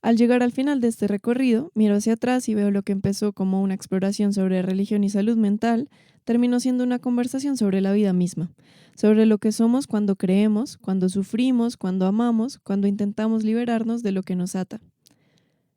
Al llegar al final de este recorrido, miro hacia atrás y veo lo que empezó como una exploración sobre religión y salud mental, terminó siendo una conversación sobre la vida misma, sobre lo que somos cuando creemos, cuando sufrimos, cuando amamos, cuando intentamos liberarnos de lo que nos ata.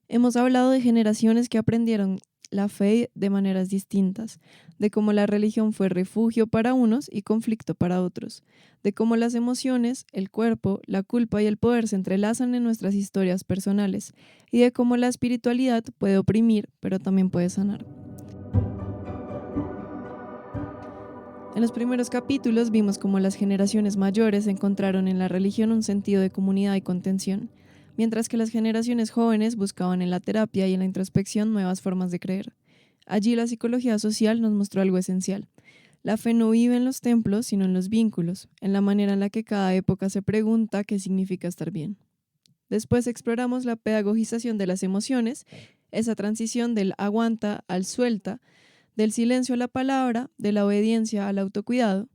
Hemos hablado de generaciones que aprendieron la fe de maneras distintas, de cómo la religión fue refugio para unos y conflicto para otros, de cómo las emociones, el cuerpo, la culpa y el poder se entrelazan en nuestras historias personales, y de cómo la espiritualidad puede oprimir, pero también puede sanar. En los primeros capítulos vimos cómo las generaciones mayores encontraron en la religión un sentido de comunidad y contención, mientras que las generaciones jóvenes buscaban en la terapia y en la introspección nuevas formas de creer. Allí la psicología social nos mostró algo esencial. La fe no vive en los templos, sino en los vínculos, en la manera en la que cada época se pregunta qué significa estar bien. Después exploramos la pedagogización de las emociones, esa transición del aguanta al suelta, del silencio a la palabra, de la obediencia al autocuidado.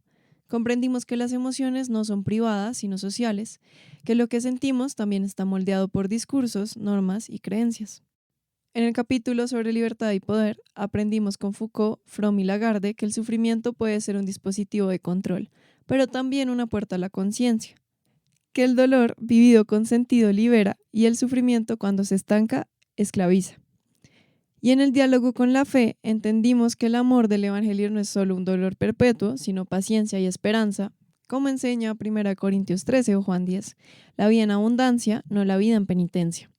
Comprendimos que las emociones no son privadas, sino sociales, que lo que sentimos también está moldeado por discursos, normas y creencias. En el capítulo sobre libertad y poder, aprendimos con Foucault, Fromm y Lagarde que el sufrimiento puede ser un dispositivo de control, pero también una puerta a la conciencia, que el dolor vivido con sentido libera y el sufrimiento cuando se estanca esclaviza. Y en el diálogo con la fe entendimos que el amor del Evangelio no es solo un dolor perpetuo, sino paciencia y esperanza, como enseña 1 Corintios 13 o Juan 10, la vida en abundancia, no la vida en penitencia.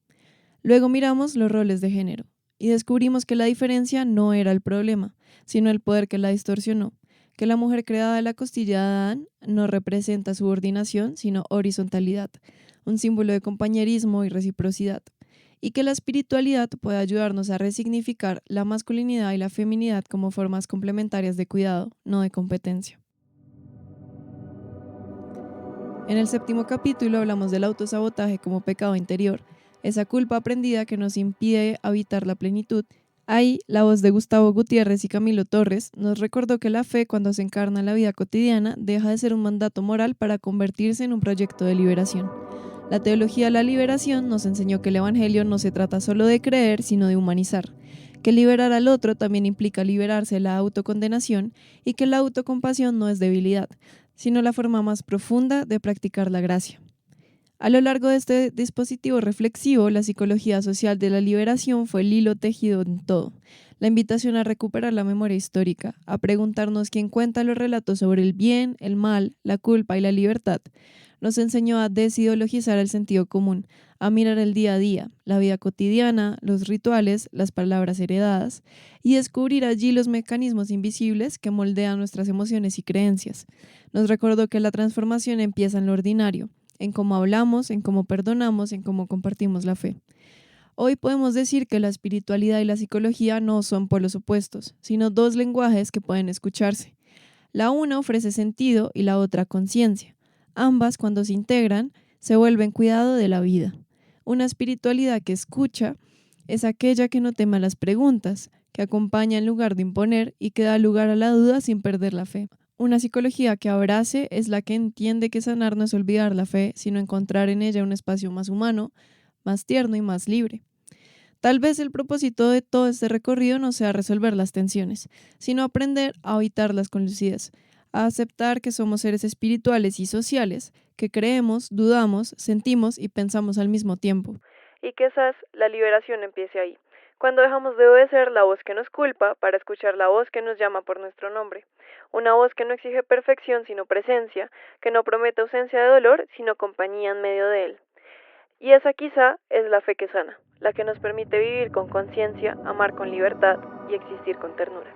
Luego miramos los roles de género y descubrimos que la diferencia no era el problema, sino el poder que la distorsionó, que la mujer creada de la costilla de Adán no representa subordinación, sino horizontalidad, un símbolo de compañerismo y reciprocidad, y que la espiritualidad puede ayudarnos a resignificar la masculinidad y la feminidad como formas complementarias de cuidado, no de competencia. En el 7º capítulo hablamos del autosabotaje como pecado interior, esa culpa aprendida que nos impide habitar la plenitud. Ahí, la voz de Gustavo Gutiérrez y Camilo Torres nos recordó que la fe, cuando se encarna en la vida cotidiana, deja de ser un mandato moral para convertirse en un proyecto de liberación. La teología de la liberación nos enseñó que el Evangelio no se trata solo de creer, sino de humanizar, que liberar al otro también implica liberarse de la autocondenación y que la autocompasión no es debilidad, sino la forma más profunda de practicar la gracia. A lo largo de este dispositivo reflexivo, la psicología social de la liberación fue el hilo tejido en todo. La invitación a recuperar la memoria histórica, a preguntarnos quién cuenta los relatos sobre el bien, el mal, la culpa y la libertad. Nos enseñó a desideologizar el sentido común, a mirar el día a día, la vida cotidiana, los rituales, las palabras heredadas, y descubrir allí los mecanismos invisibles que moldean nuestras emociones y creencias. Nos recordó que la transformación empieza en lo ordinario, en cómo hablamos, en cómo perdonamos, en cómo compartimos la fe. Hoy podemos decir que la espiritualidad y la psicología no son polos opuestos, sino dos lenguajes que pueden escucharse. La una ofrece sentido y la otra conciencia. Ambas, cuando se integran, se vuelven cuidado de la vida. Una espiritualidad que escucha es aquella que no teme a las preguntas, que acompaña en lugar de imponer y que da lugar a la duda sin perder la fe. Una psicología que abrace es la que entiende que sanar no es olvidar la fe, sino encontrar en ella un espacio más humano, más tierno y más libre. Tal vez el propósito de todo este recorrido no sea resolver las tensiones, sino aprender a habitarlas con lucidez, a aceptar que somos seres espirituales y sociales, que creemos, dudamos, sentimos y pensamos al mismo tiempo. Y quizás la liberación empiece ahí, cuando dejamos de obedecer la voz que nos culpa para escuchar la voz que nos llama por nuestro nombre. Una voz que no exige perfección sino presencia, que no promete ausencia de dolor sino compañía en medio de él. Y esa quizá es la fe que sana, la que nos permite vivir con conciencia, amar con libertad y existir con ternura.